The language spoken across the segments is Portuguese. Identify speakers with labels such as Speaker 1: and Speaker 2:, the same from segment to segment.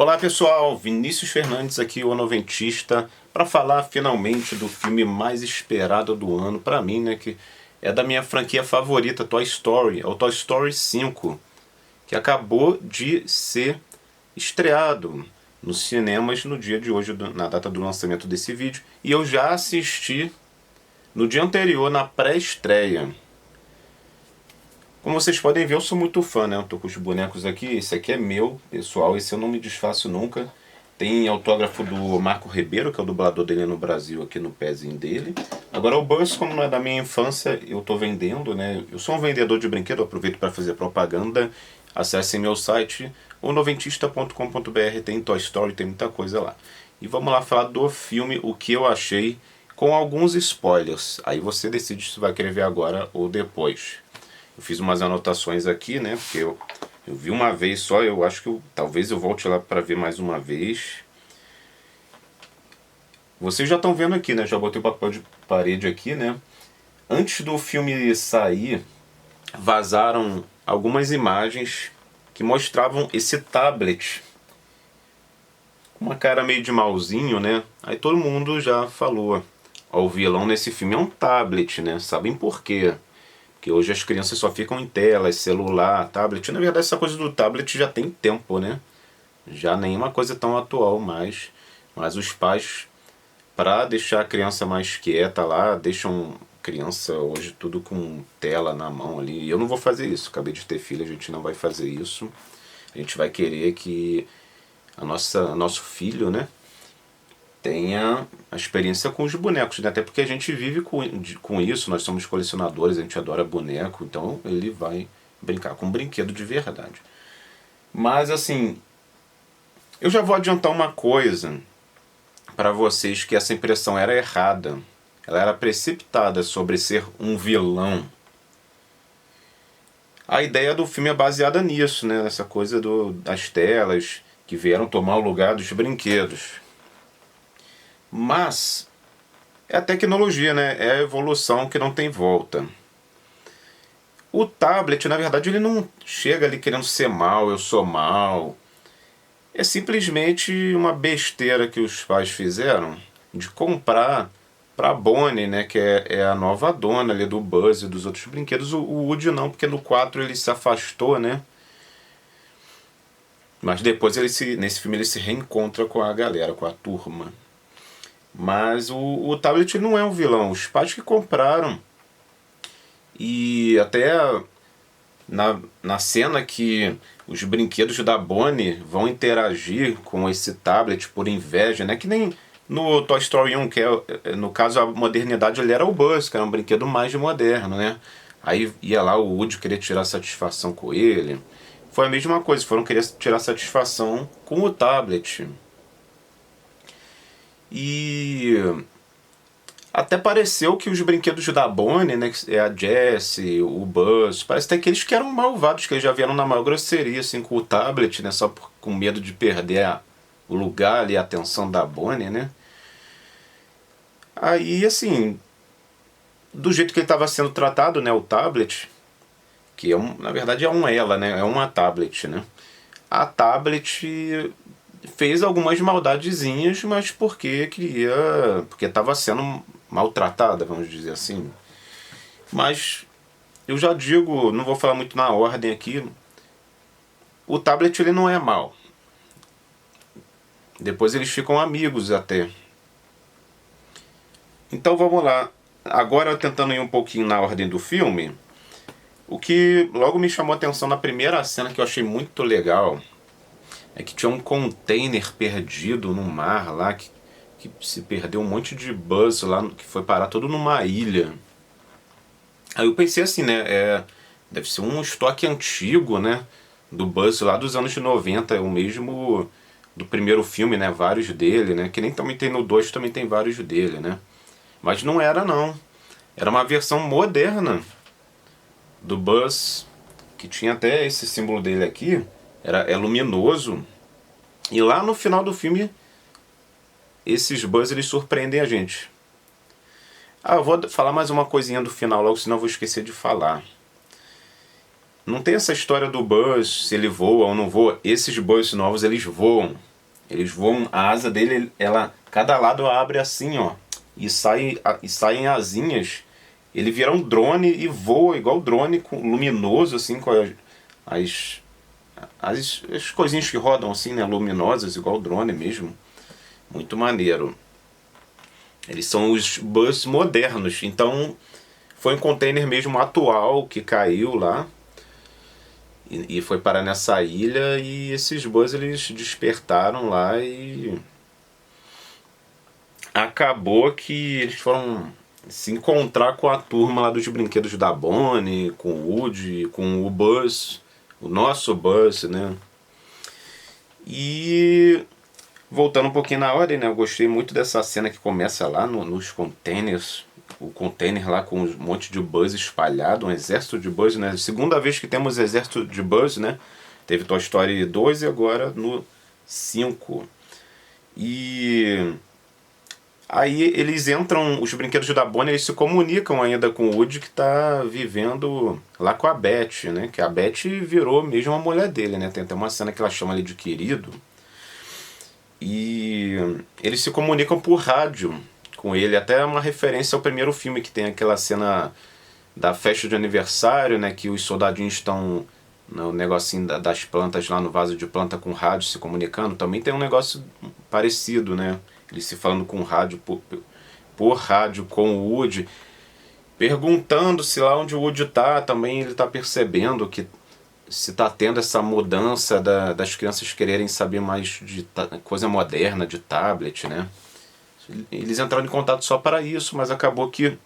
Speaker 1: Olá pessoal, Vinícius Fernandes aqui, o Noventista, para falar finalmente do filme mais esperado do ano, para mim, né, que é da minha franquia favorita, Toy Story, é o Toy Story 5, que acabou de ser estreado nos cinemas no dia de hoje, na data do lançamento desse vídeo, e eu já assisti no dia anterior, na pré-estreia. Como vocês podem ver, eu sou muito fã, né? Eu tô com os bonecos aqui. Esse aqui é meu, pessoal. Esse eu não me desfaço nunca. Tem autógrafo do Marco Ribeiro, que é o dublador dele no Brasil, aqui no pezinho dele. Agora o Buzz, como não é da minha infância, eu tô vendendo, né? Eu sou um vendedor de brinquedo, eu aproveito para fazer propaganda. Acessem meu site, onoventista.com.br. Tem Toy Story, tem muita coisa lá. E vamos lá falar do filme, o que eu achei, com alguns spoilers. Aí você decide se vai querer ver agora ou depois. Eu fiz umas anotações aqui, né? Porque eu vi uma vez só, eu acho que talvez eu volte lá para ver mais uma vez. Vocês já estão vendo aqui, né? Já botei o papel de parede aqui, né? Antes do filme sair, vazaram algumas imagens que mostravam esse tablet com uma cara meio de malzinho, né? Aí todo mundo já falou, ó, o vilão nesse filme é um tablet, né? Sabem por quê? Porque hoje as crianças só ficam em telas, celular, tablet. Na verdade, essa coisa do tablet já tem tempo, né? Já nenhuma coisa tão atual mais. Mas os pais, para deixar a criança mais quieta lá, deixam criança hoje tudo com tela na mão ali. E eu não vou fazer isso. Acabei de ter filho, a gente não vai fazer isso. A gente vai querer que nosso filho, né, tenha a experiência com os bonecos, né? Até porque a gente vive com isso, nós somos colecionadores, a gente adora boneco, então ele vai brincar com um brinquedo de verdade. Mas assim, eu já vou adiantar uma coisa para vocês, que essa impressão era errada. Ela era precipitada sobre ser um vilão. A ideia do filme é baseada nisso, né? Essa coisa das telas que vieram tomar o lugar dos brinquedos. Mas é a tecnologia, né? É a evolução que não tem volta. O tablet, na verdade, ele não chega ali querendo ser mal, eu sou mal. É simplesmente uma besteira que os pais fizeram de comprar para a Bonnie, né? Que é a nova dona ali do Buzz e dos outros brinquedos. O Woody não, porque no 4 ele se afastou, né? Mas depois nesse filme ele se reencontra com a galera, com a turma. Mas o tablet não é um vilão, os pais que compraram. E até na cena que os brinquedos da Bonnie vão interagir com esse tablet por inveja, né? Que nem no Toy Story 1, que no caso a modernidade, ele era o Buzz, que era um brinquedo mais moderno, né? Aí ia lá o Woody querer tirar satisfação com ele. Foi a mesma coisa, foram querer tirar satisfação com o tablet. E até pareceu que os brinquedos da Bonnie, né, que é a Jessie, o Buzz, parece até que eles que eram malvados, que eles já vieram na maior grosseria, assim, com o tablet, né, só com medo de perder o lugar ali, a atenção da Bonnie, né. Aí, assim, do jeito que ele estava sendo tratado, né, o tablet, que na verdade é ela, né, é uma tablet, né. A tablet fez algumas maldadezinhas, mas porque estava sendo maltratada, vamos dizer assim. Mas eu já digo, não vou falar muito na ordem aqui, o tablet ele não é mal. Depois eles ficam amigos até. Então vamos lá. Agora tentando ir um pouquinho na ordem do filme, o que logo me chamou a atenção na primeira cena, que eu achei muito legal, é que tinha um container perdido no mar lá, que se perdeu um monte de Buzz lá, que foi parar todo numa ilha. Aí eu pensei assim, né, deve ser um estoque antigo, né, do Buzz lá dos anos 90, é o mesmo do primeiro filme, né, vários dele, né, que nem também tem no 2, também tem vários dele, né. Mas não era não, era uma versão moderna do Buzz, que tinha até esse símbolo dele aqui, é luminoso. E lá no final do filme, esses Buzz eles surpreendem a gente. Eu vou falar mais uma coisinha do final logo, senão eu vou esquecer de falar. Não tem essa história do Buzz, se ele voa ou não voa. Esses Buzz novos, eles voam. Eles voam, a asa dele, ela, cada lado abre assim, ó, e saem asinhas. Ele vira um drone e voa igual drone, luminoso, assim, com as, as coisinhas que rodam assim, né, luminosas, igual drone mesmo. Muito maneiro. Eles são os bus modernos, então foi um container mesmo atual que caiu lá e foi parar nessa ilha, e esses bus eles despertaram lá e acabou que eles foram se encontrar com a turma lá dos brinquedos da Bonnie, com o Woody, com o Buzz, o nosso Buzz, né? E voltando um pouquinho na ordem, né? Eu gostei muito dessa cena que começa lá nos containers. O container lá com um monte de Buzz espalhado, um exército de Buzz, né? Segunda vez que temos exército de Buzz, né? Teve Toy Story 2 e agora no 5. E aí eles entram, os brinquedos da Bonnie, eles se comunicam ainda com o Woody, que está vivendo lá com a Beth, né? Que a Beth virou mesmo a mulher dele, né? Tem até uma cena que ela chama ele de querido. E eles se comunicam por rádio com ele, até uma referência ao primeiro filme, que tem aquela cena da festa de aniversário, né? Que os soldadinhos estão no negocinho das plantas lá no vaso de planta com rádio se comunicando. Também tem um negócio parecido, né? Eles se falando com rádio por rádio com o Woody, perguntando se lá onde o Woody tá, também ele tá percebendo que se tá tendo essa mudança das crianças quererem saber mais de coisa moderna, de tablet, né? Eles entraram em contato só para isso, mas acabou que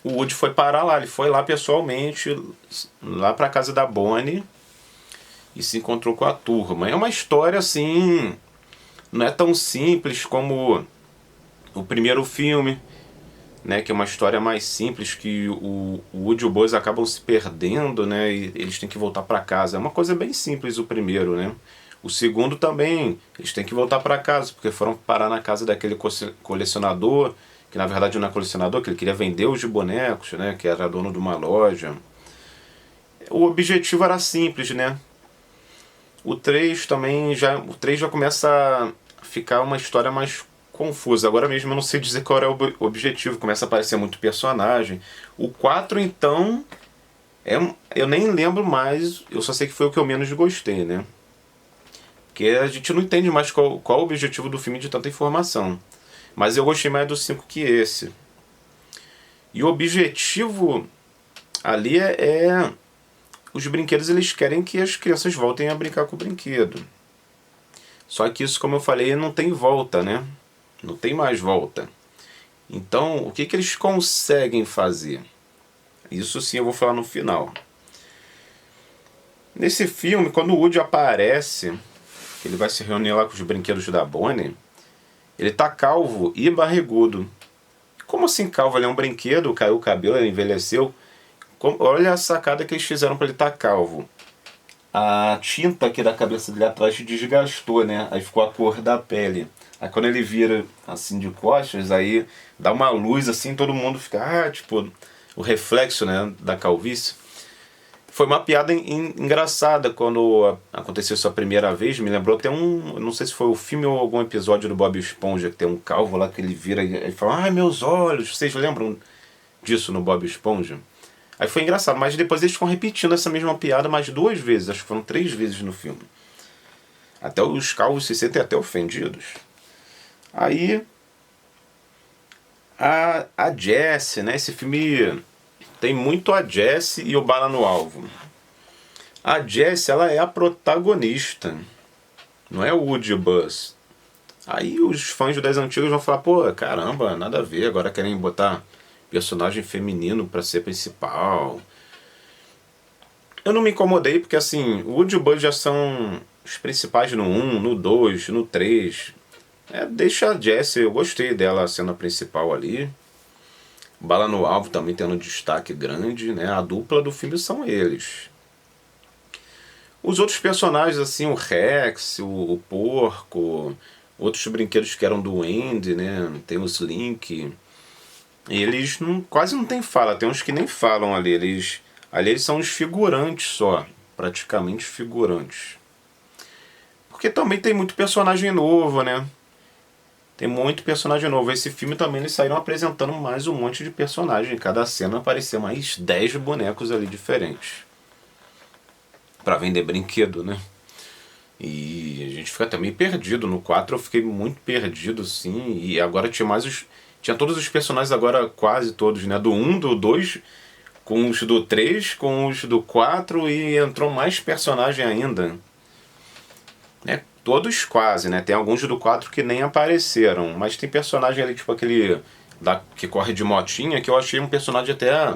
Speaker 1: o Woody foi parar lá, ele foi lá pessoalmente, lá pra casa da Bonnie, e se encontrou com a turma. É uma história assim, não é tão simples como o primeiro filme, né, que é uma história mais simples, que o Woody e o Buzz acabam se perdendo, né, e eles têm que voltar para casa. É uma coisa bem simples o primeiro, né. O segundo também, eles têm que voltar para casa, porque foram parar na casa daquele colecionador, que na verdade não é colecionador, que ele queria vender os bonecos, né, que era dono de uma loja. O objetivo era simples, né. O 3 também o 3 já começa a ficar uma história mais confusa. Agora mesmo eu não sei dizer qual era o objetivo, começa a aparecer muito personagem. O 4 então, eu nem lembro mais, eu só sei que foi o que eu menos gostei, né? Porque a gente não entende mais qual o objetivo do filme de tanta informação. Mas eu gostei mais do 5 que esse. E o objetivo ali os brinquedos, eles querem que as crianças voltem a brincar com o brinquedo. Só que isso, como eu falei, não tem volta, né? Não tem mais volta. Então, o que eles conseguem fazer? Isso sim eu vou falar no final. Nesse filme, quando o Woody aparece, ele vai se reunir lá com os brinquedos da Bonnie, ele tá calvo e barrigudo. Como assim calvo? Ele é um brinquedo, caiu o cabelo, ele envelheceu. Olha a sacada que eles fizeram para ele estar calvo. A tinta aqui da cabeça dele atrás desgastou, né? Aí ficou a cor da pele. Aí quando ele vira assim de costas, aí dá uma luz assim, todo mundo fica, tipo, o reflexo, né, da calvície. Foi uma piada engraçada quando aconteceu isso a primeira vez. Me lembrou até não sei se foi o filme ou algum episódio do Bob Esponja, que tem um calvo lá que ele vira e ele fala, ai meus olhos. Vocês lembram disso no Bob Esponja? Aí foi engraçado, mas depois eles ficam repetindo essa mesma piada mais 2 vezes, acho que foram 3 vezes no filme. Até os calvos se sentem até ofendidos. Aí a Jessie, né? Esse filme tem muito a Jessie e o Bala no Alvo. A Jessie, ela é a protagonista, não é o Woody Buzz. Aí os fãs das antigas vão falar, pô, caramba, nada a ver, agora querem botar personagem feminino pra ser principal. Eu não me incomodei porque assim, o Woody e o Buzz já são os principais no 1, no 2, no 3. Deixa a Jessie, eu gostei dela sendo a principal ali. Bala no Alvo também tendo um destaque grande, né? A dupla do filme são eles. Os outros personagens, assim, o Rex, o Porco, outros brinquedos que eram do Andy, né? Tem os Link. Eles quase não tem fala, tem uns que nem falam ali. Ali eles são os figurantes só, praticamente figurantes. Porque também tem muito personagem novo, né? Tem muito personagem novo. Esse filme também eles saíram apresentando mais um monte de personagem. Em cada cena aparecia mais 10 bonecos ali diferentes. Pra vender brinquedo, né? E a gente fica até meio perdido. No 4 eu fiquei muito perdido, sim. E agora tinha mais os... Tinha todos os personagens agora, quase todos, né? Do 1, do 2, com os do 3, com os do 4 e entrou mais personagem ainda. Né? Todos quase, né? Tem alguns do 4 que nem apareceram. Mas tem personagem ali, tipo aquele que corre de motinha, que eu achei um personagem até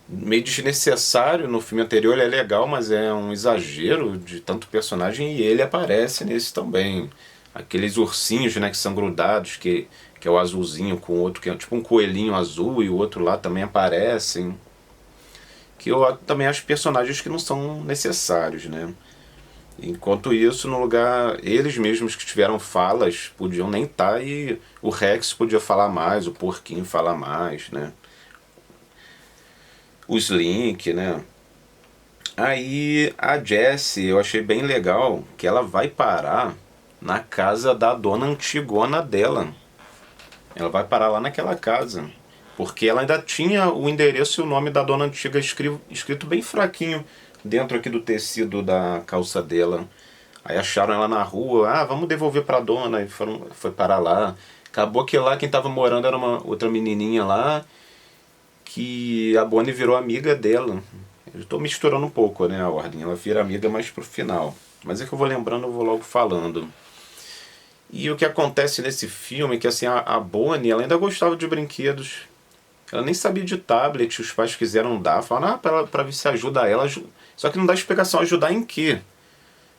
Speaker 1: meio desnecessário. No filme anterior ele é legal, mas é um exagero de tanto personagem, e ele aparece nesse também. Aqueles ursinhos, né, que são grudados, que é o azulzinho com o outro, que é tipo um coelhinho azul, e o outro lá também aparecem. Que eu também acho personagens que não são necessários, né? Enquanto isso, no lugar, eles mesmos que tiveram falas podiam nem estar, e o Rex podia falar mais, o Porquinho falar mais, né? O Slink, né? Aí a Jessie, eu achei bem legal que ela vai parar na casa da dona antigona dela. Ela vai parar lá naquela casa, porque ela ainda tinha o endereço e o nome da dona antiga escrito bem fraquinho dentro aqui do tecido da calça dela. Aí acharam ela na rua, vamos devolver pra dona, e foi parar lá. Acabou que lá quem tava morando era uma outra menininha lá, que a Bonnie virou amiga dela. Eu estou misturando um pouco, né, a ordem. Ela vira amiga mais pro final. Mas é que eu vou lembrando, eu vou logo falando. E o que acontece nesse filme é que assim, a Bonnie, ela ainda gostava de brinquedos. Ela nem sabia de tablet, os pais quiseram dar. Falaram, pra ver se ajuda ela. Só que não dá explicação, ajudar em quê?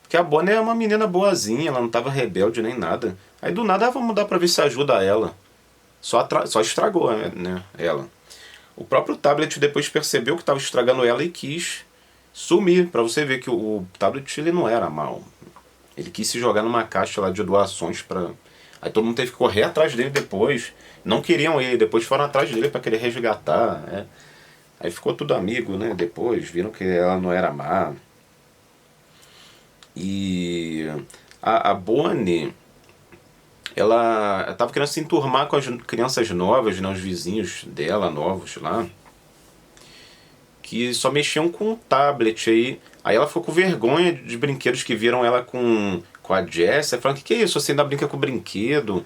Speaker 1: Porque a Bonnie é uma menina boazinha, ela não estava rebelde nem nada. Aí do nada, vamos dar pra ver se ajuda ela. Só estragou, né, ela. O próprio tablet depois percebeu que estava estragando ela e quis sumir. Pra você ver que o tablet ele não era mal. Ele quis se jogar numa caixa lá de doações pra... Aí todo mundo teve que correr atrás dele depois. Não queriam ele, depois foram atrás dele pra querer resgatar, né? Aí ficou tudo amigo, né? Depois viram que ela não era má. E a Bonnie, ela estava querendo se enturmar com as crianças novas, né? Os vizinhos dela, novos lá, que só mexiam com o tablet aí. Aí ela ficou com vergonha de brinquedos que viram ela com a Jessie. Falando, que é isso? Você ainda brinca com brinquedo?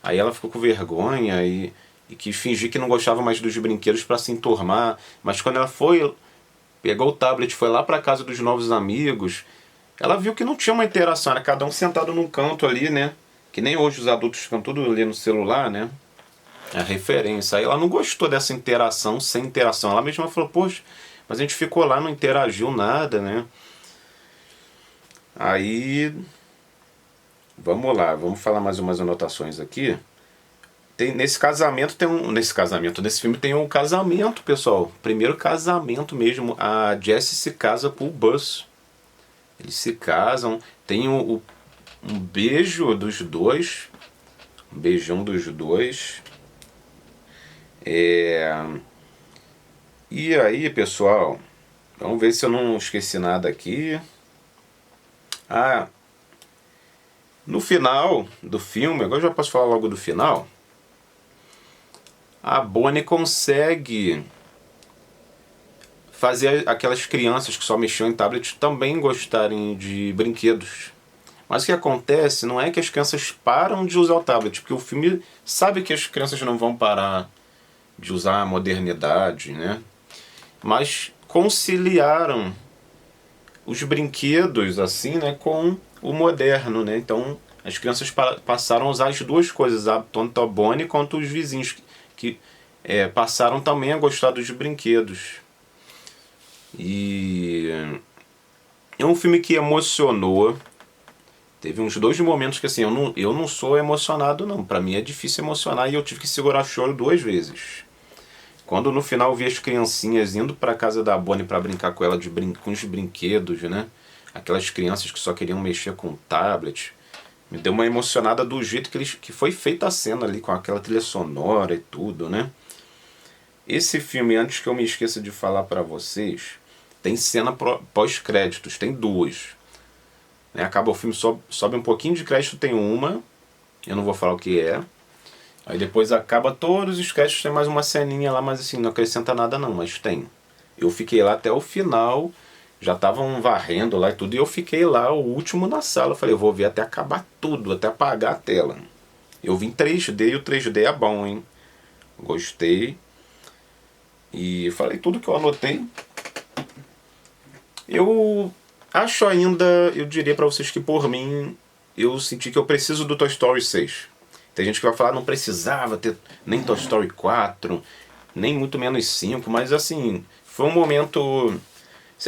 Speaker 1: Aí ela ficou com vergonha e quis fingir que não gostava mais dos brinquedos para se enturmar. Mas quando ela pegou o tablet, foi lá para casa dos novos amigos, ela viu que não tinha uma interação, era cada um sentado num canto ali, né? Que nem hoje os adultos ficam tudo ali no celular, né? A referência. Aí ela não gostou dessa interação sem interação. Ela mesma falou, poxa, mas a gente ficou lá, não interagiu nada, né? Aí, vamos lá, vamos falar mais umas anotações aqui. Nesse filme tem um casamento, pessoal. Primeiro casamento mesmo. A Jessie se casa com o Buzz. Eles se casam. Tem um beijo dos dois. Um beijão dos dois. E aí, pessoal, vamos ver se eu não esqueci nada aqui. No final do filme, agora eu já posso falar logo do final. A Bonnie consegue fazer aquelas crianças que só mexiam em tablet também gostarem de brinquedos. Mas o que acontece não é que as crianças param de usar o tablet, porque o filme sabe que as crianças não vão parar de usar a modernidade, né? Mas conciliaram os brinquedos assim, né, com o moderno, né? Então as crianças passaram a usar as duas coisas, tanto a Bonnie quanto os vizinhos que passaram também a gostar dos brinquedos. E é um filme que emocionou. Teve uns 2 momentos que assim, eu não sou emocionado não. Pra mim é difícil emocionar e eu tive que segurar choro 2 vezes. Quando no final eu vi as criancinhas indo pra casa da Bonnie pra brincar com ela com os brinquedos, né? Aquelas crianças que só queriam mexer com o tablet. Me deu uma emocionada do jeito que foi feita a cena ali, com aquela trilha sonora e tudo, né? Esse filme, antes que eu me esqueça de falar pra vocês, tem cena pós-créditos, tem 2. né? Acaba o filme, sobe um pouquinho de crédito, tem uma, eu não vou falar o que é. Aí depois acaba todos os créditos, tem mais uma ceninha lá, mas assim, não acrescenta nada não, mas tem. Eu fiquei lá até o final, já estavam varrendo lá e tudo, e eu fiquei lá, o último na sala. Eu falei, eu vou ver até acabar tudo, até apagar a tela. Eu vi em 3D e o 3D é bom, hein? Gostei. E falei tudo que eu anotei. Eu acho ainda, eu diria pra vocês que por mim, eu senti que eu preciso do Toy Story 6. Tem gente que vai falar, não precisava ter nem Toy Story 4, nem muito menos 5, mas assim, foi um momento...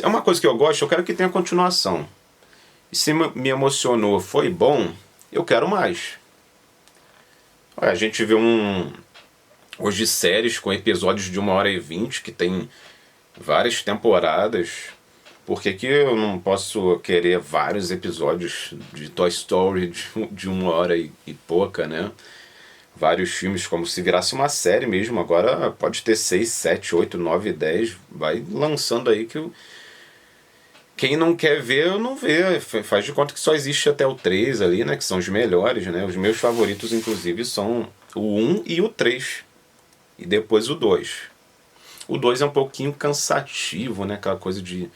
Speaker 1: É uma coisa que eu gosto, eu quero que tenha continuação. E se me emocionou, foi bom, eu quero mais. Olha, a gente vê hoje séries com episódios de 1h20, que tem várias temporadas. Por que eu não posso querer vários episódios de Toy Story de 1 hora e pouca, né? Vários filmes, como se virasse uma série mesmo. Agora pode ter 6, 7, 8, 9, 10. Vai lançando aí que quem não quer ver, não vê. Faz de conta que só existe até o 3 ali, né? Que são os melhores, né? Os meus favoritos, inclusive, são o 1 e o 3. E depois o 2. O 2 é um pouquinho cansativo, né? Aquela coisa de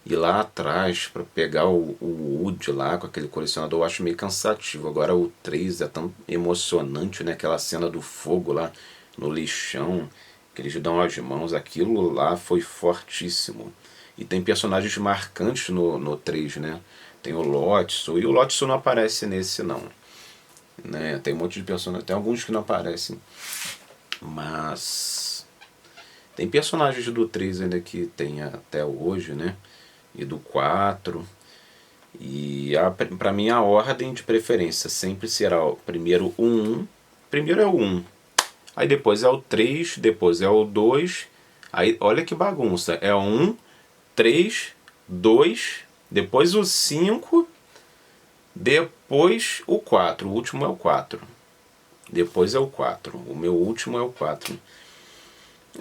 Speaker 1: ir lá atrás para pegar o Woody lá com aquele colecionador, eu acho meio cansativo. Agora o 3 é tão emocionante, né? Aquela cena do fogo lá no lixão, que eles dão as mãos, aquilo lá foi fortíssimo. E tem personagens marcantes no 3, né? Tem o Lotso, e o Lotso não aparece nesse não, né? Tem um monte de personagens, tem alguns que não aparecem, mas tem personagens do 3 ainda que tem até hoje, né? E do 4. E pra mim a ordem de preferência sempre será primeiro o 1. Primeiro é o 1. Aí depois é o 3, depois é o 2. Aí olha que bagunça. É o 1, 3, 2, depois o 5, depois o 4. O último é o 4. Depois é o 4. O meu último é o 4.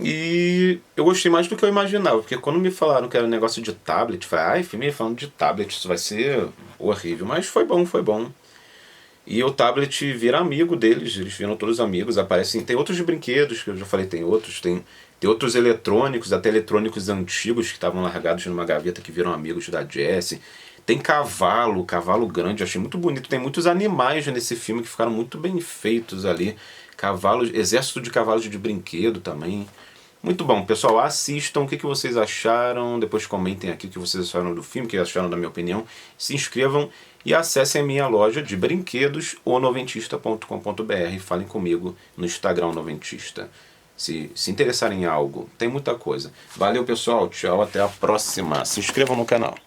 Speaker 1: E eu gostei mais do que eu imaginava, porque quando me falaram que era um negócio de tablet, eu falei, ai, filme falando de tablet, isso vai ser horrível. Mas foi bom, foi bom. E o tablet vira amigo deles, eles viram todos amigos, aparecem. Tem outros brinquedos, que eu já falei, tem outros eletrônicos, até eletrônicos antigos que estavam largados numa gaveta que viram amigos da Jessie. Tem cavalo grande, eu achei muito bonito. Tem muitos animais nesse filme que ficaram muito bem feitos ali. Cavalos, exército de cavalos de brinquedo também. Muito bom, pessoal, assistam, o que vocês acharam, depois comentem aqui o que vocês acharam do filme, o que acharam da minha opinião, se inscrevam e acessem a minha loja de brinquedos, onoventista.com.br, falem comigo no Instagram Noventista, se interessarem em algo, tem muita coisa. Valeu pessoal, tchau, até a próxima, se inscrevam no canal.